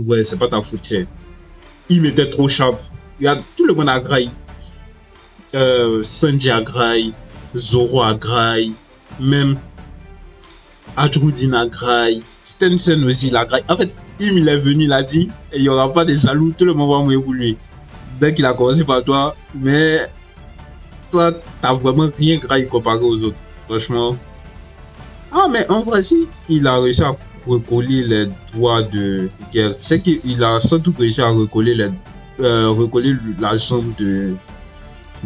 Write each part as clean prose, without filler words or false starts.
ouais, c'est pas ta faute, cher. Il m'était trop sharp. Regarde, tout le monde a graille. Sanji a graille, Zoro a graille, même Ajrudin a graille, Stensen aussi il a graille. En fait, il est venu, il a dit, il n'y aura pas de jaloux, tout le monde va mourir pour lui. Dès qu'il a commencé par toi, mais toi, t'as vraiment rien graille comparé aux autres. Franchement. Ah, mais en vrai, si il a réussi à recoller les doigts de guerre, c'est qu'il a surtout réussi à recoller recoller la jambe de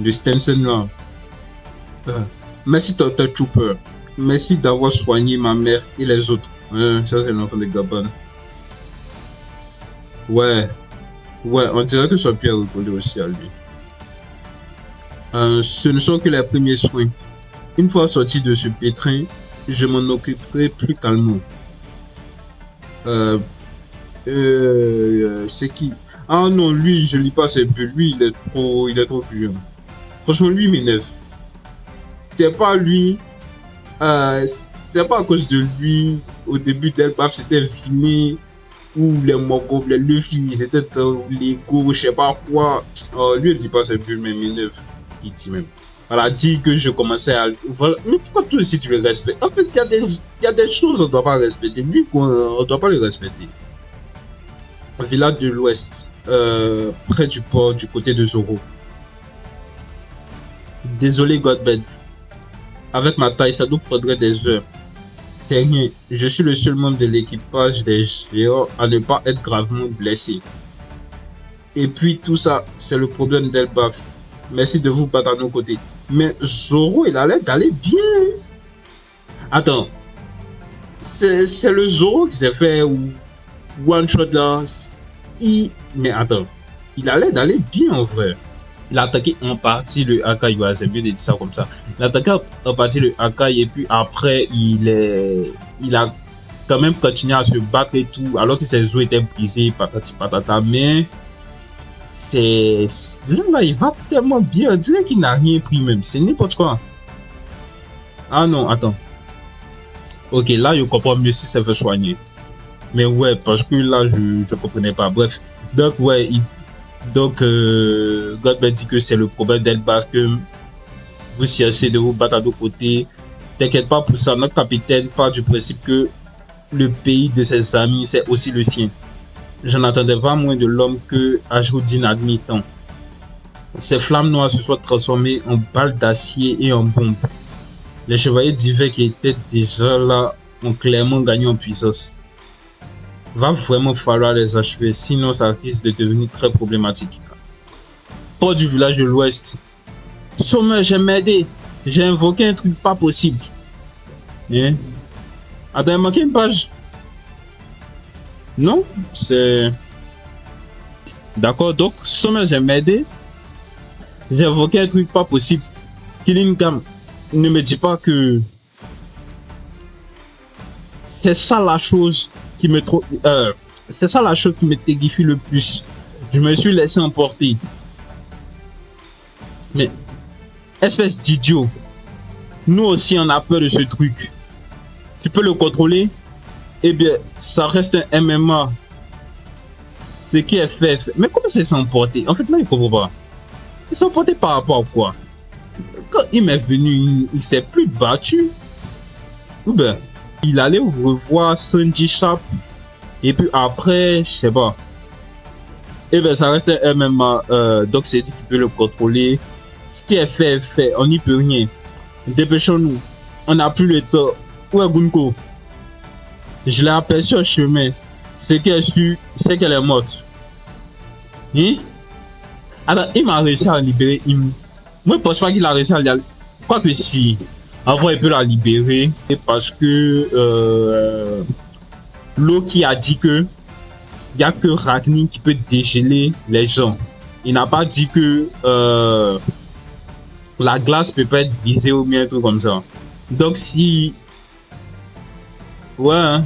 Stensen là. Merci Dr. Trooper. Merci d'avoir soigné ma mère et les autres. Ça c'est l'enfant de Gabon. Ouais. Ouais, on dirait que son pied a recollé aussi à lui. Ce ne sont que les premiers soins. Une fois sorti de ce pétrin, je m'en occuperai plus calmement. C'est qui? Ah non, lui, je lis pas ses bulles. Lui, il est trop vieux. Franchement, lui m'énerve. C'est pas lui. C'est pas à cause de lui. Au début d'Elbaf, c'était Vimy ou les Mogos, les Luffy, c'était Lego, je sais pas quoi. Lui, il dit pas ses bulles, mais m'énerve. Il dit même. Voilà, dit que je commençais à. Voilà. Mais pourquoi toi aussi tu le respectes? En fait, il y a des choses qu'on doit pas respecter. Lui, on doit pas le respecter. Village de l'Ouest, près du port, du côté de Zoro. Désolé, Godbed. Avec ma taille, ça nous prendrait des heures. C'est rien. Je suis le seul membre de l'équipage des géants à ne pas être gravement blessé. Et puis tout ça, c'est le problème d'Elbaf. Merci de vous battre à nos côtés. Mais Zoro, il a l'air d'aller bien. Attends. C'est le Zoro qui s'est fait one shot là. Mais attends. Il a l'air d'aller bien en vrai. Il a attaqué en partie le Akai. Ouais, c'est bien de dire ça comme ça. Il a attaqué en partie le Akai et puis après, il a quand même continué à se battre et tout. Alors que ses os étaient brisés, patati patata. Mais là, il va tellement bien. On dirait qu'il n'a rien pris même. C'est n'importe quoi. Ah non, attends. Ok, là, je comprends mieux si ça veut soigner. Mais ouais, parce que là, je comprenais pas. Bref. Donc, ouais, Godbed dit que c'est le problème d'Elbaf, que vous cessez de vous battre à deux côtés. T'inquiète pas pour ça. Notre capitaine part du principe que le pays de ses amis, c'est aussi le sien. J'en attendais pas moins de l'homme que Ajrudin admit tant. Ces flammes noires se sont transformées en balles d'acier et en bombes. Les chevaliers divers qui étaient déjà là ont clairement gagné en puissance. Va vraiment falloir les achever, sinon ça risque de devenir très problématique. Port du village de l'Ouest. Sommet, j'ai m'aidé. J'ai invoqué un truc pas possible. Hein? Attends, il manquait une page. Non, c'est... D'accord, donc, Sommet, j'ai m'aidé. J'ai invoqué un truc pas possible. Killing Cam, ne me dis pas que... C'est ça la chose qui me c'est ça la chose qui me terrifie le plus. Je me suis laissé emporter. Mais espèce d'idiot, nous aussi on a peur de ce truc. Tu peux le contrôler? Eh bien, ça reste un MMA. Ce qui est fait. Mais comment c'est s'emporter? En fait, là, il comprend pas. Il s'emportait par rapport à quoi? Quand il m'est venu, il s'est plus battu. Ou bien, il allait revoir Sanji Sharp. Et puis après, je sais pas. Eh bien, ça reste un MMA. Donc, c'est dit qu'il peut le contrôler. Ce qui est fait est fait. On n'y peut rien. Dépêchons-nous. On n'a plus le temps. Où est Gunko? Je l'ai aperçu au chemin. Ce qui est sûr, c'est qu'elle est morte. Hein? Alors, il m'a réussi à libérer. Moi, je pense pas qu'il a réussi à libérer. Quoique si. En vrai, il peut la libérer. Parce que Loki a dit que il n'y a que Ragni qui peut dégeler les gens. Il n'a pas dit que la glace peut pas être brisée ou bien un truc comme ça. Donc si... Ouais. Hein.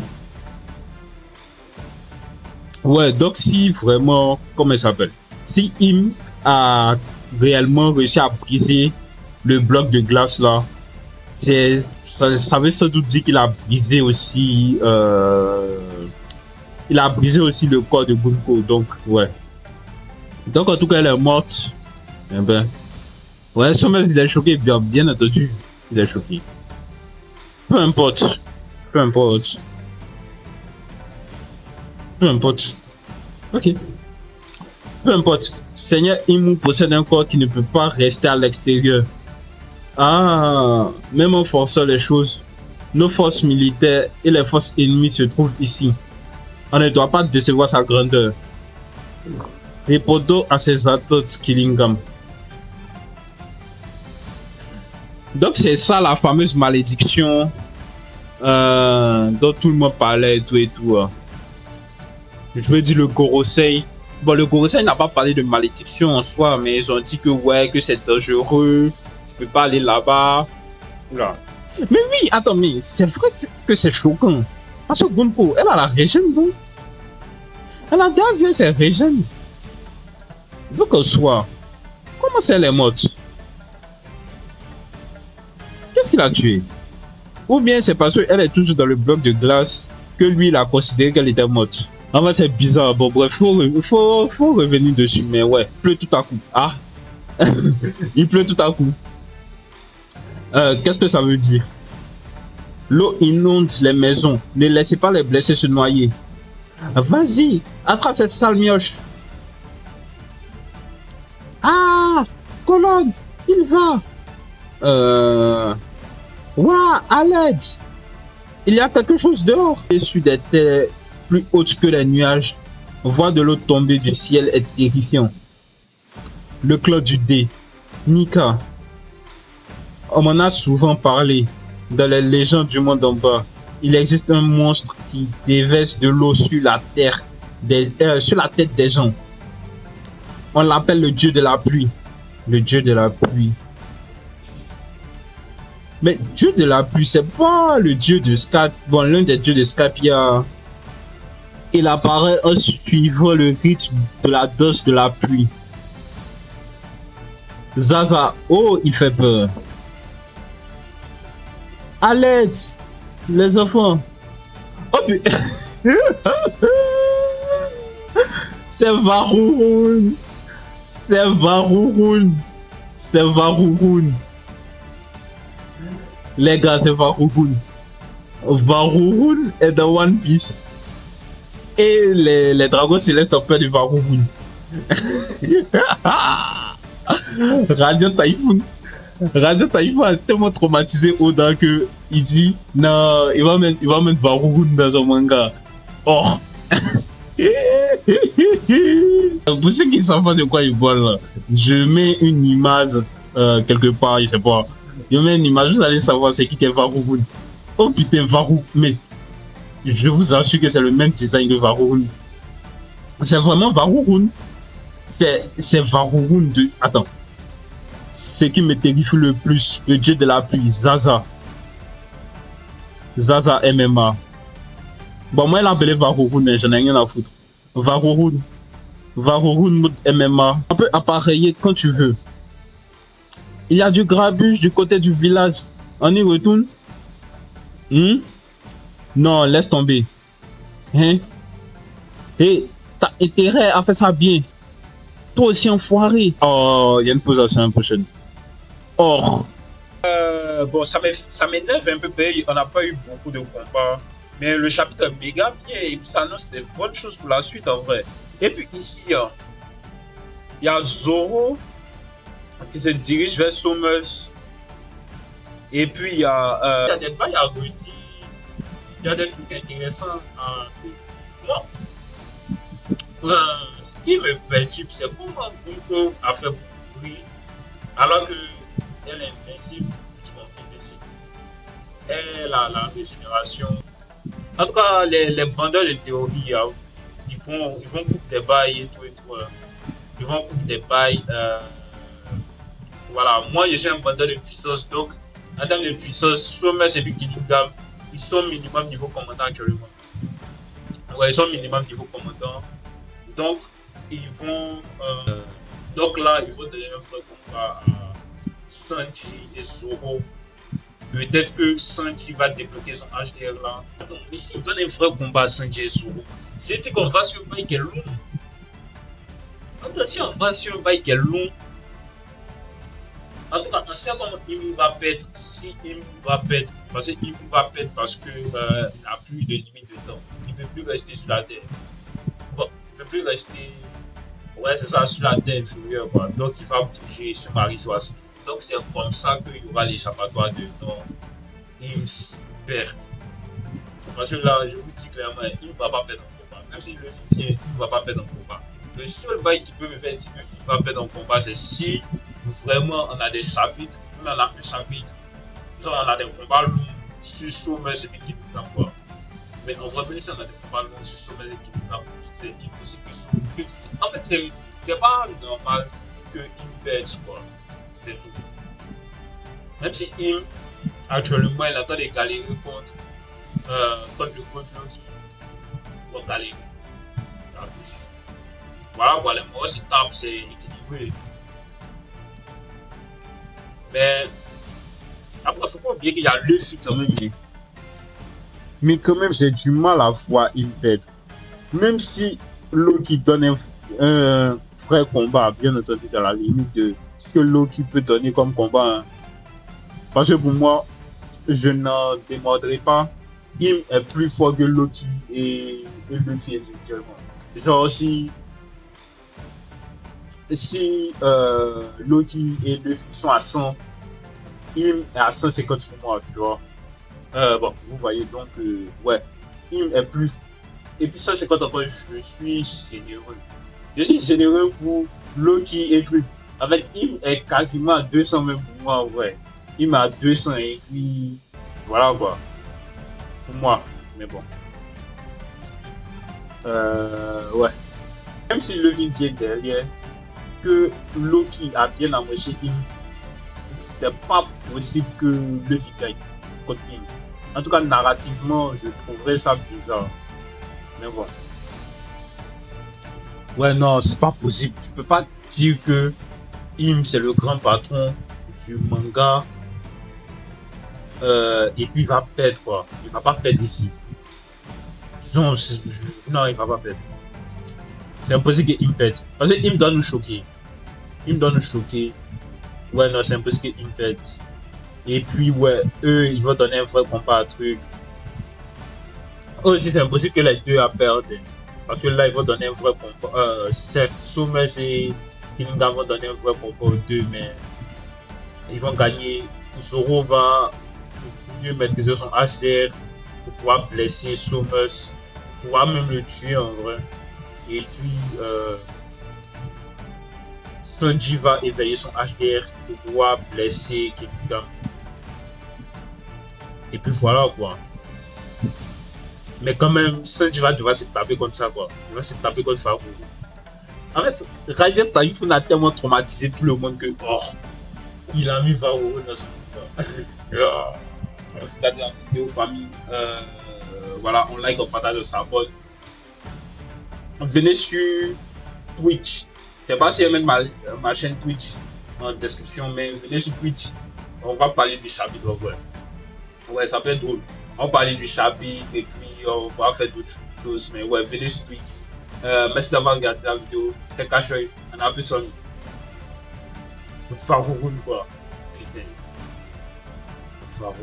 Ouais, donc si vraiment... Comment il s'appelle? Si Im a réellement réussi à briser le bloc de glace là, ça veut sans doute dire qu'il a brisé aussi Il a brisé aussi le corps de Gunko, donc ouais. Donc en tout cas, elle est morte. Eh ben, ouais, Sommer, il est choqué, bien entendu. Il est choqué. Peu importe. Peu importe. Peu importe. Ok. Peu importe. Seigneur Imu possède un corps qui ne peut pas rester à l'extérieur. Ah, même en forçant les choses, nos forces militaires et les forces ennemies se trouvent ici. On ne doit pas décevoir sa grandeur. Répondons à ses attentes, Killingam. Donc c'est ça la fameuse malédiction dont tout le monde parlait et tout et tout. Je veux dire le Gorosei. Bon, le Gorosei n'a pas parlé de malédiction en soi, mais ils ont dit que ouais, que c'est dangereux, tu peux pas aller là-bas. Là. Mais oui, attends, mais c'est vrai que c'est choquant. Parce que Gunko, elle a la régène, donc. Elle a déjà vu ses régènes. Donc en soi, comment c'est elle est morte? Qu'est-ce qu'il a tué? Ou bien c'est parce qu'elle est toujours dans le bloc de glace que lui il a considéré qu'elle était morte. En fait c'est bizarre, bon bref, faut revenir dessus, mais ouais, il pleut tout à coup. Ah, il pleut tout à coup. Qu'est-ce que ça veut dire? L'eau inonde les maisons, ne laissez pas les blessés se noyer. Vas-y, attrape cette sale mioche. Ah, colonne, il va. Ouah, à l'aide. Il y a quelque chose dehors. Au-dessus des terres plus hautes que les nuages, voir de l'eau tomber du ciel est terrifiant. Le clan du dé, Nika. On m'en a souvent parlé dans les légendes du monde en bas. Il existe un monstre qui déverse de l'eau sur la terre, sur la tête des gens. On l'appelle le dieu de la pluie. Le dieu de la pluie. Mais dieu de la pluie, c'est pas le dieu de Skype. Bon, l'un des dieux de Skypia. Il apparaît en suivant le rythme de la danse de la pluie. Zaza, oh, il fait peur. À l'aide, les enfants. Oh putain. C'est Varouroun. C'est Varouroun. C'est Varouroun. Les gars, c'est Varouroun. Varouroun est dans One Piece. Et les dragons célestes ont peur de Varouroun. Radiant Typhoon. Radiant Typhoon a tellement traumatisé Oda que il dit non, il va mettre Varouroun dans un manga. Oh. Pour ceux qui savent pas de quoi ils parlent là, je mets une image quelque part, je sais pas. Je mets une image, vous allez savoir c'est qui est Varouroun. Oh putain, Varou, mais je vous assure que c'est le même design de Varouroun. C'est vraiment Varouroun. C'est Varouroun de. Attends. Ce qui me terrifie le plus, le dieu de la pluie, Zaza. Zaza MMA. Bon, moi, elle a appelé Varouroun, mais j'en ai rien à foutre. Varouroun. Varouroun mode MMA. On peut appareiller quand tu veux. Il y a du grabuge du côté du village. On y retourne? Non, laisse tomber. Hein? Et t'as intérêt à faire ça bien. Toi aussi enfoiré. Oh, il y a une pause la semaine prochaine. Or. Bon, ça m'énerve un peu. On n'a pas eu beaucoup de combats. Mais le chapitre est méga bien. Et puis ça annonce des bonnes choses pour la suite en vrai. Et puis ici, il y a Zoro qui se dirige vers Somers. Et puis il y a des bails à Rudy. Il y a des trucs intéressants. Ce qui me perturbe, c'est comment Gunko a fait pour lui alors qu'elle est invincible. Elle a la régénération. En tout cas, les vendeurs de théorie, ils vont couper des bails et tout et tout. Ils vont couper des bails. Voilà, moi je suis un vendeur de puissance, donc en termes de puissance, Somers et puis Killingam, ils sont minimum niveau commandant actuellement. Ouais, ils sont minimum niveau commandant. Donc, ils vont. Donc là, il faut donner un vrai combat à Sanji et Zoro. Peut-être que Sanji va débloquer son HDR là. Attends, mais si tu donnes un vrai combat à Sanji et Zoro, c'est qu'on va sur un bail qui est long. Attends, si on va sur un bail qui est long, en tout cas, en ce cas, il va perdre. Si il va perdre, parce qu'il va perdre parce que il n'a plus de limite de temps. Il ne peut plus rester sur la Terre. Bon, il ne peut plus rester. Ouais, c'est ça, sur la Terre inférieure, quoi. Donc, il va bouger sur Marie-Soise. Donc, c'est comme ça qu'il y aura l'échappatoire de non. Il perd. Parce que là, je vous dis clairement, il ne va pas perdre en combat. Même s'il le fait bien, il ne va pas perdre en combat. Le seul bail qui peut me faire dire qu'il va perdre en combat, c'est si vraiment on a des chapitres, on a un chapitre, genre on a des combats longs sur Sommer et l'équipe d'emploi. Mais en vrai, si on a des combats longs sur Sommer et l'équipe d'emploi, c'est impossible que. En fait, c'est pas normal qu'il perde, quoi. C'est tout. Même si actuellement, il attend des galérer contre le code qui va galérer. Voilà, moi aussi, tape, c'est équilibré. Mais après, faut pas oublier qu'il y a le film quand même. Mais quand même, j'ai du mal à voir Imped. Même si Loki donne un vrai combat, bien entendu, dans la limite de ce que Loki peut donner comme combat. Hein. Parce que pour moi, je n'en démordrai pas. Im est plus fort que Loki et Luffy individuellement. Genre, si Loki et Luffy sont à 100, Im est à 150 pour moi, tu vois. Bon, vous voyez donc, ouais, Im est plus. Et puis 150 encore, je suis généreux. Je suis généreux pour Loki et truc. Avec Im est quasiment à 200 même pour moi, ouais. Im est à 200 et puis voilà quoi. Pour moi, mais bon. Ouais. Même si Loki vient derrière, que Loki a bien amoché Im, c'est pas possible que Luffy gagne contre Im. En tout cas, narrativement, je trouverais ça bizarre. Mais bon. Ouais, non, c'est pas possible. Tu peux pas dire que Im, c'est le grand patron du manga. Et puis il va perdre, quoi. Il va pas perdre ici. Non, non, il va pas perdre. C'est impossible qu'il perde. Parce que Im doit nous choquer. Im doit nous choquer. Ouais, non, c'est impossible qu'il perde. Et puis, ouais, eux, ils vont donner un vrai combat à truc. Aussi, c'est impossible que les deux perdent. Parce que là, ils vont donner un vrai combat. Certes, Sommer et Kilinga vont donner un vrai combat aux deux, mais ils vont gagner. Zoro va mieux maîtriser son HDR pour pouvoir blesser Sommer, pour pouvoir même le tuer en vrai. Et puis, Sanji va éveiller son HDR pour pouvoir blesser Kilinga. Et puis voilà quoi. Mais quand même, Sanji va devoir se taper contre ça quoi. Il va se taper contre Farouk. En fait, Radiant Typhoon a tellement traumatisé tout le monde que il a mis Farouk dans son combat. Regardez la vidéo famille. Voilà, on like, on partage, on s'abonne. Venez sur Twitch. Je sais pas si elle met ma chaîne Twitch en description, mais venez sur Twitch. On va parler du chapitre en vrai. Ouais, ça peut être drôle. On va parler du chapitre et puis on va faire d'autres choses. Mais ouais, venez sur Twitch. Merci d'avoir regardé la vidéo. C'était Cachoy. On a plus son. Farouk quoi. Putain. Farouk.